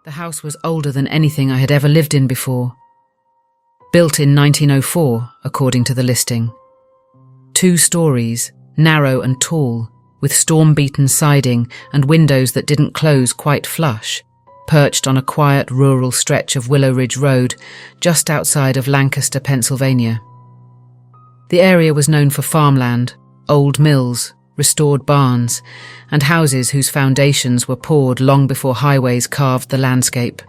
The house was older than anything I had ever lived in before. Built in 1904, according to the listing. 2 stories, narrow and tall, with storm-beaten siding and windows that didn't close quite flush, perched on a quiet rural stretch of Willow Ridge Road, just outside of Lancaster, Pennsylvania. The area was known for farmland, old mills, restored barns, and houses whose foundations were poured long before highways carved the landscape.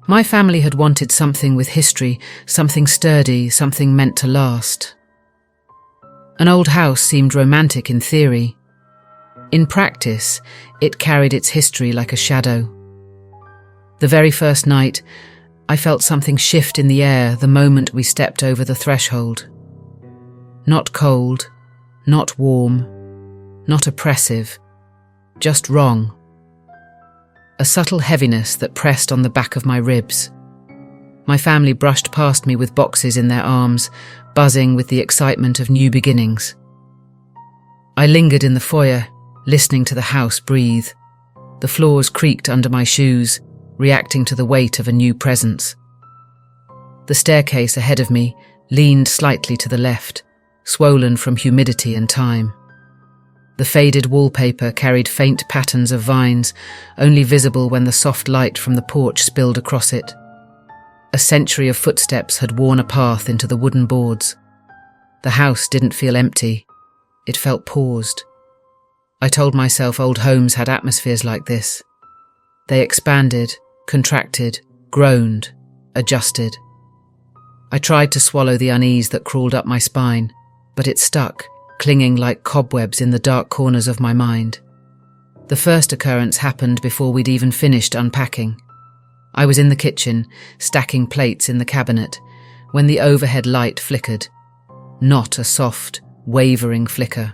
My family had wanted something with history, something sturdy, something meant to last. An old house seemed romantic in theory. In practice, it carried its history like a shadow. The very first night, I felt something shift in the air the moment we stepped over the threshold. Not cold, not warm, not oppressive, just wrong. A subtle heaviness that pressed on the back of my ribs. My family brushed past me with boxes in their arms, buzzing with the excitement of new beginnings. I lingered in the foyer, listening to the house breathe. The floors creaked under my shoes, reacting to the weight of a new presence. The staircase ahead of me leaned slightly to the left, swollen from humidity and time. The faded wallpaper carried faint patterns of vines, only visible when the soft light from the porch spilled across it. A century of footsteps had worn a path into the wooden boards. The house didn't feel empty. It felt paused. I told myself old homes had atmospheres like this. They expanded, contracted, groaned, adjusted. I tried to swallow the unease that crawled up my spine, but it stuck, clinging like cobwebs in the dark corners of my mind. The first occurrence happened before we'd even finished unpacking. I was in the kitchen, stacking plates in the cabinet, when the overhead light flickered. Not a soft, wavering flicker.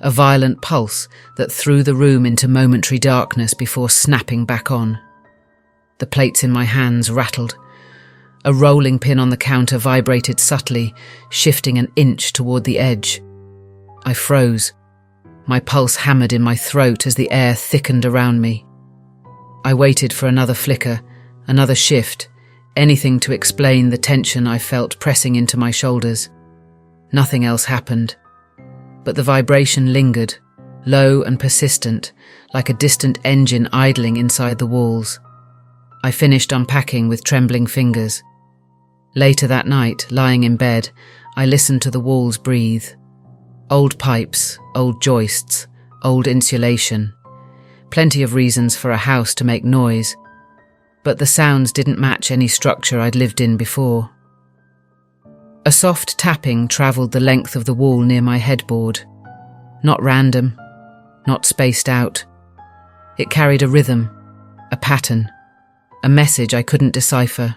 A violent pulse that threw the room into momentary darkness before snapping back on. The plates in my hands rattled. A rolling pin on the counter vibrated subtly, shifting an inch toward the edge. I froze. My pulse hammered in my throat as the air thickened around me. I waited for another flicker, another shift, anything to explain the tension I felt pressing into my shoulders. Nothing else happened. But the vibration lingered, low and persistent, like a distant engine idling inside the walls. I finished unpacking with trembling fingers. Later that night, lying in bed, I listened to the walls breathe. Old pipes, old joists, old insulation. Plenty of reasons for a house to make noise, but the sounds didn't match any structure I'd lived in before. A soft tapping travelled the length of the wall near my headboard. Not random, not spaced out. It carried a rhythm, a pattern, a message I couldn't decipher.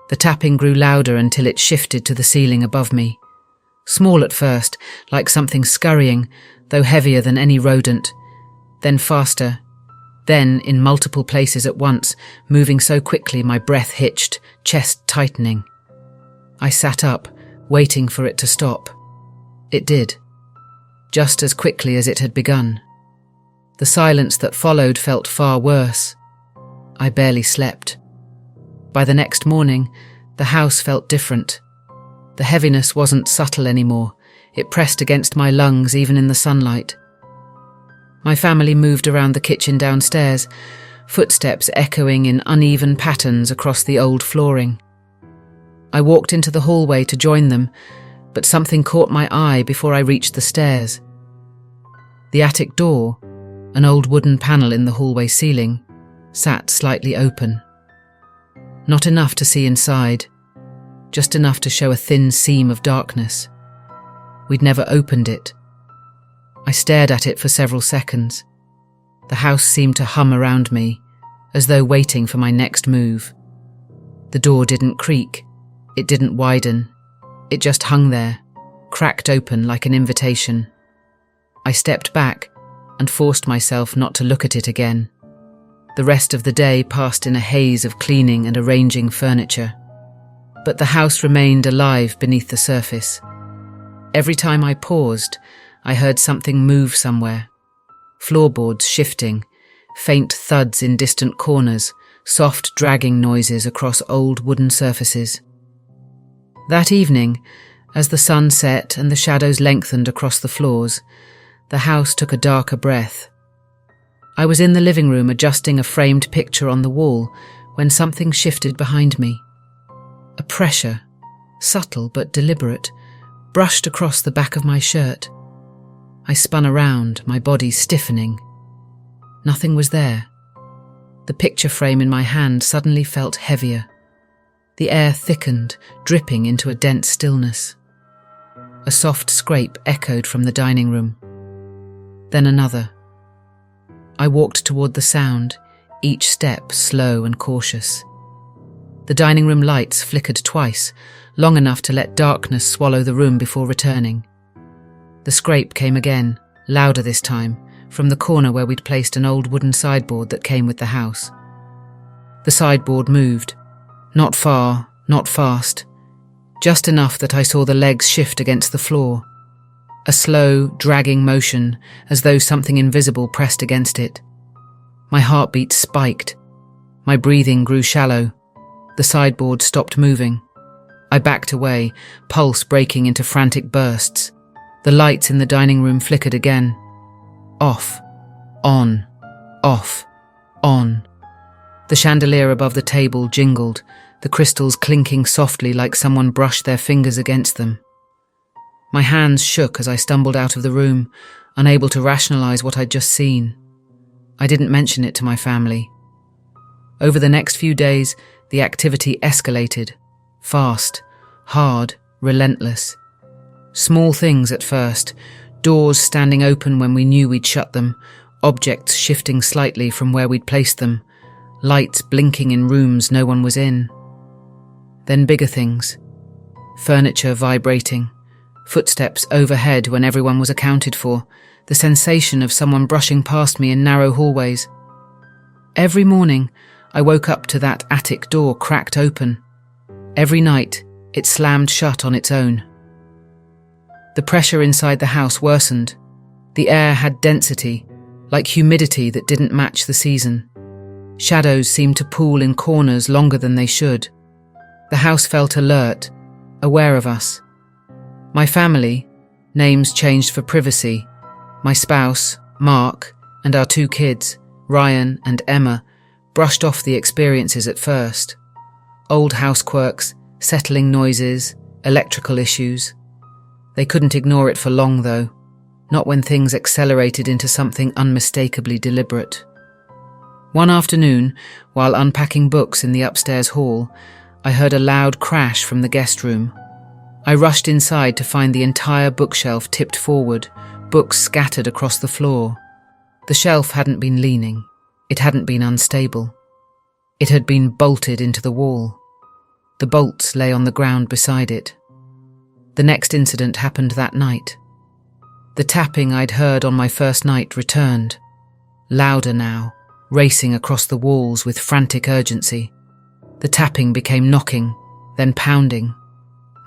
The tapping grew louder until it shifted to the ceiling above me. Small at first, like something scurrying, though heavier than any rodent. Then faster. Then, in multiple places at once, moving so quickly my breath hitched, chest tightening. I sat up, waiting for it to stop. It did. Just as quickly as it had begun. The silence that followed felt far worse. I barely slept. By the next morning, the house felt different. The heaviness wasn't subtle anymore. It pressed against my lungs even in the sunlight. My family moved around the kitchen downstairs, footsteps echoing in uneven patterns across the old flooring. I walked into the hallway to join them, but something caught my eye before I reached the stairs. The attic door, an old wooden panel in the hallway ceiling, sat slightly open. Not enough to see inside, just enough to show a thin seam of darkness. We'd never opened it. I stared at it for several seconds. The house seemed to hum around me, as though waiting for my next move. The door didn't creak. It didn't widen. It just hung there, cracked open like an invitation. I stepped back and forced myself not to look at it again. The rest of the day passed in a haze of cleaning and arranging furniture. But the house remained alive beneath the surface. Every time I paused, I heard something move somewhere. Floorboards shifting, faint thuds in distant corners, soft dragging noises across old wooden surfaces. That evening, as the sun set and the shadows lengthened across the floors, the house took a darker breath. I was in the living room adjusting a framed picture on the wall when something shifted behind me. A pressure, subtle but deliberate, brushed across the back of my shirt. I spun around, my body stiffening. Nothing was there. The picture frame in my hand suddenly felt heavier. The air thickened, dripping into a dense stillness. A soft scrape echoed from the dining room. Then another. I walked toward the sound, each step slow and cautious. The dining room lights flickered twice, long enough to let darkness swallow the room before returning. The scrape came again, louder this time, from the corner where we'd placed an old wooden sideboard that came with the house. The sideboard moved. Not far, not fast. Just enough that I saw the legs shift against the floor. A slow, dragging motion, as though something invisible pressed against it. My heartbeat spiked. My breathing grew shallow. The sideboard stopped moving. I backed away, pulse breaking into frantic bursts. The lights in the dining room flickered again. Off. On. Off. On. The chandelier above the table jingled, the crystals clinking softly like someone brushed their fingers against them. My hands shook as I stumbled out of the room, unable to rationalize what I'd just seen. I didn't mention it to my family. Over the next few days, the activity escalated. Fast, hard, relentless. Small things at first, doors standing open when we knew we'd shut them, objects shifting slightly from where we'd placed them, lights blinking in rooms no one was in. Then bigger things. Furniture vibrating. Footsteps overhead when everyone was accounted for, the sensation of someone brushing past me in narrow hallways. Every morning, I woke up to that attic door cracked open. Every night, it slammed shut on its own. The pressure inside the house worsened. The air had density, like humidity that didn't match the season. Shadows seemed to pool in corners longer than they should. The house felt alert, aware of us. My family, names changed for privacy, my spouse, Mark, and our 2 kids, Ryan and Emma, brushed off the experiences at first. Old house quirks, settling noises, electrical issues. They couldn't ignore it for long, though, not when things accelerated into something unmistakably deliberate. One afternoon, while unpacking books in the upstairs hall, I heard a loud crash from the guest room. I rushed inside to find the entire bookshelf tipped forward, books scattered across the floor. The shelf hadn't been leaning. It hadn't been unstable. It had been bolted into the wall. The bolts lay on the ground beside it. The next incident happened that night. The tapping I'd heard on my first night returned. Louder now, racing across the walls with frantic urgency. The tapping became knocking, then pounding.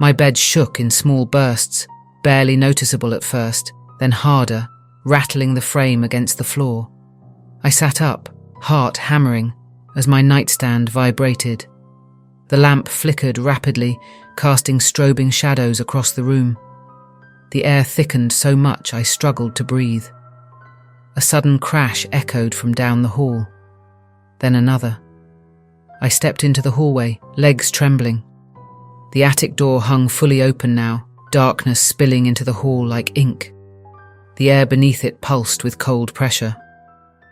My bed shook in small bursts, barely noticeable at first, then harder, rattling the frame against the floor. I sat up, heart hammering, as my nightstand vibrated. The lamp flickered rapidly, casting strobing shadows across the room. The air thickened so much I struggled to breathe. A sudden crash echoed from down the hall. Then another. I stepped into the hallway, legs trembling. The attic door hung fully open now, darkness spilling into the hall like ink. The air beneath it pulsed with cold pressure.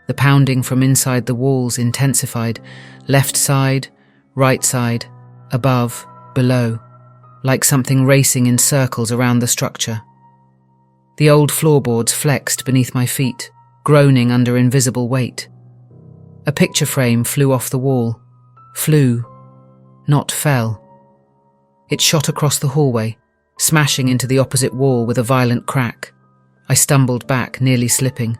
The pounding from inside the walls intensified, left side, right side, above, below, like something racing in circles around the structure. The old floorboards flexed beneath my feet, groaning under invisible weight. A picture frame flew off the wall. Flew, not fell. It shot across the hallway, smashing into the opposite wall with a violent crack. I stumbled back, nearly slipping.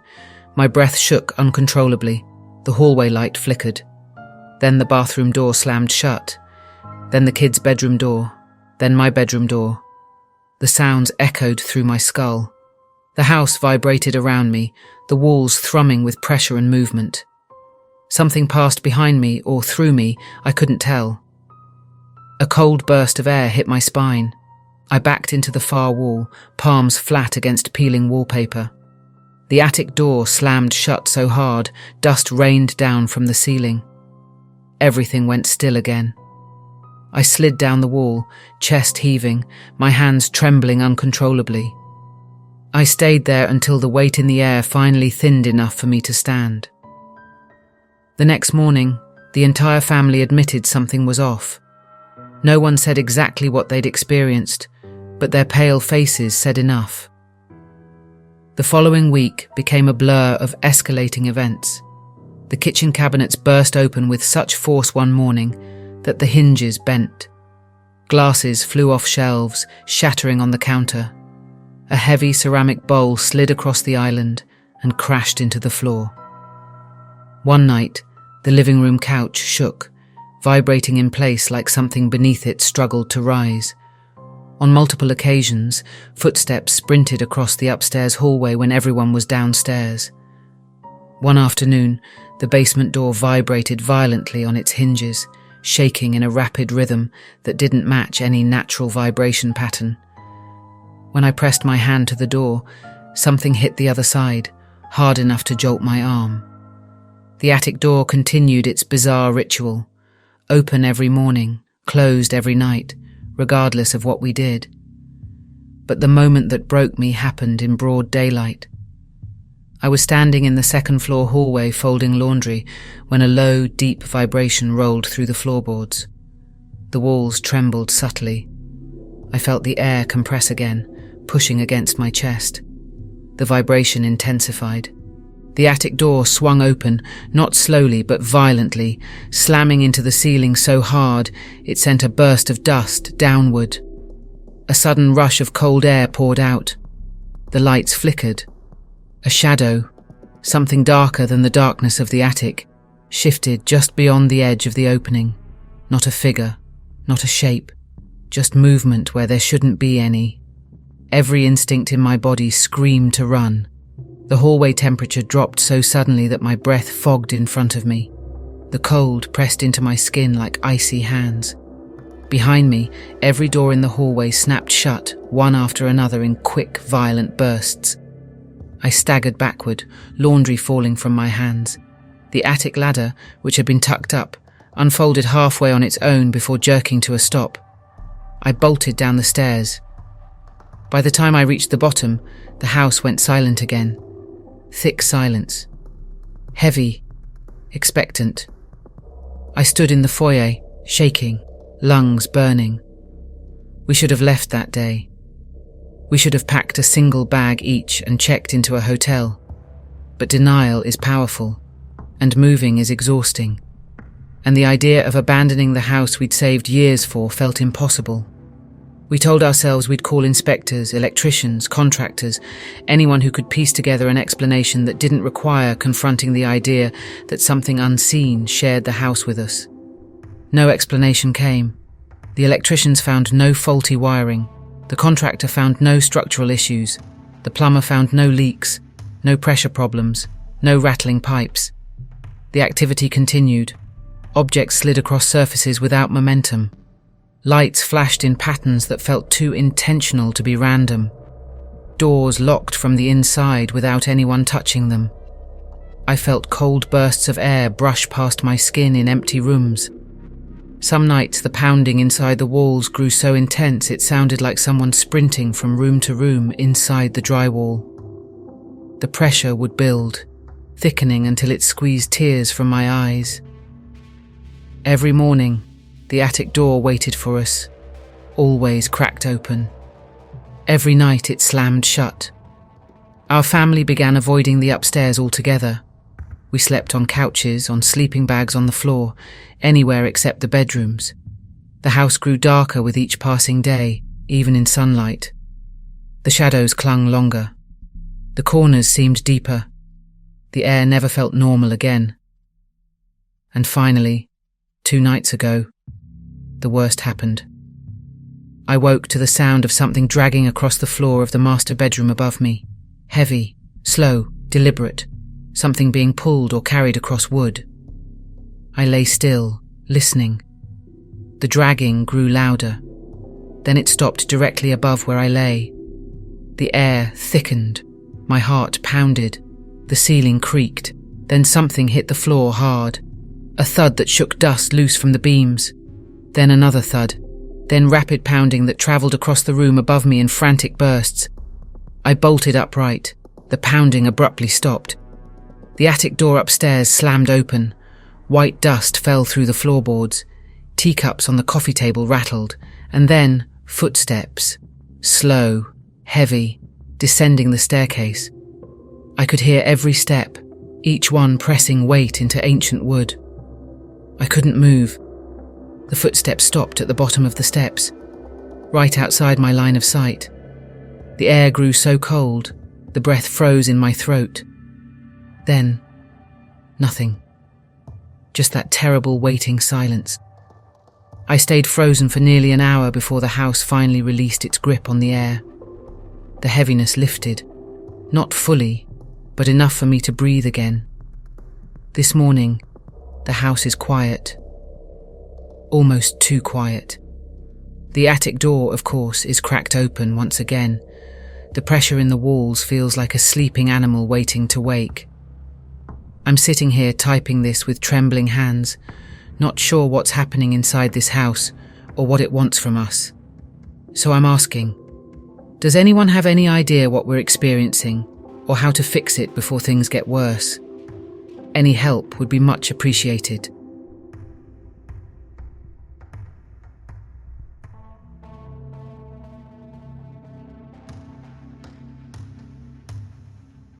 My breath shook uncontrollably. The hallway light flickered. Then the bathroom door slammed shut. Then the kids' bedroom door. Then my bedroom door. The sounds echoed through my skull. The house vibrated around me, the walls thrumming with pressure and movement. Something passed behind me or through me, I couldn't tell. A cold burst of air hit my spine. I backed into the far wall, palms flat against peeling wallpaper. The attic door slammed shut so hard, dust rained down from the ceiling. Everything went still again. I slid down the wall, chest heaving, my hands trembling uncontrollably. I stayed there until the weight in the air finally thinned enough for me to stand. The next morning, the entire family admitted something was off. No one said exactly what they'd experienced, but their pale faces said enough. The following week became a blur of escalating events. The kitchen cabinets burst open with such force one morning that the hinges bent. Glasses flew off shelves, shattering on the counter. A heavy ceramic bowl slid across the island and crashed into the floor. One night, the living room couch shook, vibrating in place like something beneath it struggled to rise. On multiple occasions, footsteps sprinted across the upstairs hallway when everyone was downstairs. One afternoon, the basement door vibrated violently on its hinges, shaking in a rapid rhythm that didn't match any natural vibration pattern. When I pressed my hand to the door, something hit the other side, hard enough to jolt my arm. The attic door continued its bizarre ritual, open every morning, closed every night, regardless of what we did. But the moment that broke me happened in broad daylight. I was standing in the second-floor hallway folding laundry when a low, deep vibration rolled through the floorboards. The walls trembled subtly. I felt the air compress again, pushing against my chest. The vibration intensified. The attic door swung open, not slowly but violently, slamming into the ceiling so hard it sent a burst of dust downward. A sudden rush of cold air poured out. The lights flickered. A shadow, something darker than the darkness of the attic, shifted just beyond the edge of the opening. Not a figure, not a shape, just movement where there shouldn't be any. Every instinct in my body screamed to run. The hallway temperature dropped so suddenly that my breath fogged in front of me. The cold pressed into my skin like icy hands. Behind me, every door in the hallway snapped shut, one after another in quick, violent bursts. I staggered backward, laundry falling from my hands. The attic ladder, which had been tucked up, unfolded halfway on its own before jerking to a stop. I bolted down the stairs. By the time I reached the bottom, the house went silent again. Thick silence. Heavy. Expectant. I stood in the foyer, shaking, lungs burning. We should have left that day. We should have packed a single bag each and checked into a hotel. But denial is powerful, and moving is exhausting. And the idea of abandoning the house we'd saved years for felt impossible. We told ourselves we'd call inspectors, electricians, contractors, anyone who could piece together an explanation that didn't require confronting the idea that something unseen shared the house with us. No explanation came. The electricians found no faulty wiring. The contractor found no structural issues. The plumber found no leaks, no pressure problems, no rattling pipes. The activity continued. Objects slid across surfaces without momentum. Lights flashed in patterns that felt too intentional to be random. Doors locked from the inside without anyone touching them. I felt cold bursts of air brush past my skin in empty rooms. Some nights the pounding inside the walls grew so intense it sounded like someone sprinting from room to room inside the drywall. The pressure would build, thickening until it squeezed tears from my eyes. Every morning, the attic door waited for us, always cracked open. Every night it slammed shut. Our family began avoiding the upstairs altogether. We slept on couches, on sleeping bags on the floor, anywhere except the bedrooms. The house grew darker with each passing day, even in sunlight. The shadows clung longer. The corners seemed deeper. The air never felt normal again. And finally, 2 nights ago, the worst happened. I woke to the sound of something dragging across the floor of the master bedroom above me. Heavy, slow, deliberate. Something being pulled or carried across wood. I lay still, listening. The dragging grew louder. Then it stopped directly above where I lay. The air thickened. My heart pounded. The ceiling creaked. Then something hit the floor hard. A thud that shook dust loose from the beams. Then another thud. Then rapid pounding that travelled across the room above me in frantic bursts. I bolted upright. The pounding abruptly stopped. The attic door upstairs slammed open. White dust fell through the floorboards. Teacups on the coffee table rattled. And then footsteps. Slow, heavy, descending the staircase. I could hear every step, each one pressing weight into ancient wood. I couldn't move. The footsteps stopped at the bottom of the steps, right outside my line of sight. The air grew so cold, the breath froze in my throat. Then, nothing. Just that terrible waiting silence. I stayed frozen for nearly an hour before the house finally released its grip on the air. The heaviness lifted, not fully, but enough for me to breathe again. This morning, the house is quiet. Almost too quiet. The attic door, of course, is cracked open once again. The pressure in the walls feels like a sleeping animal waiting to wake. I'm sitting here typing this with trembling hands, not sure what's happening inside this house or what it wants from us. So I'm asking, does anyone have any idea what we're experiencing or how to fix it before things get worse? Any help would be much appreciated.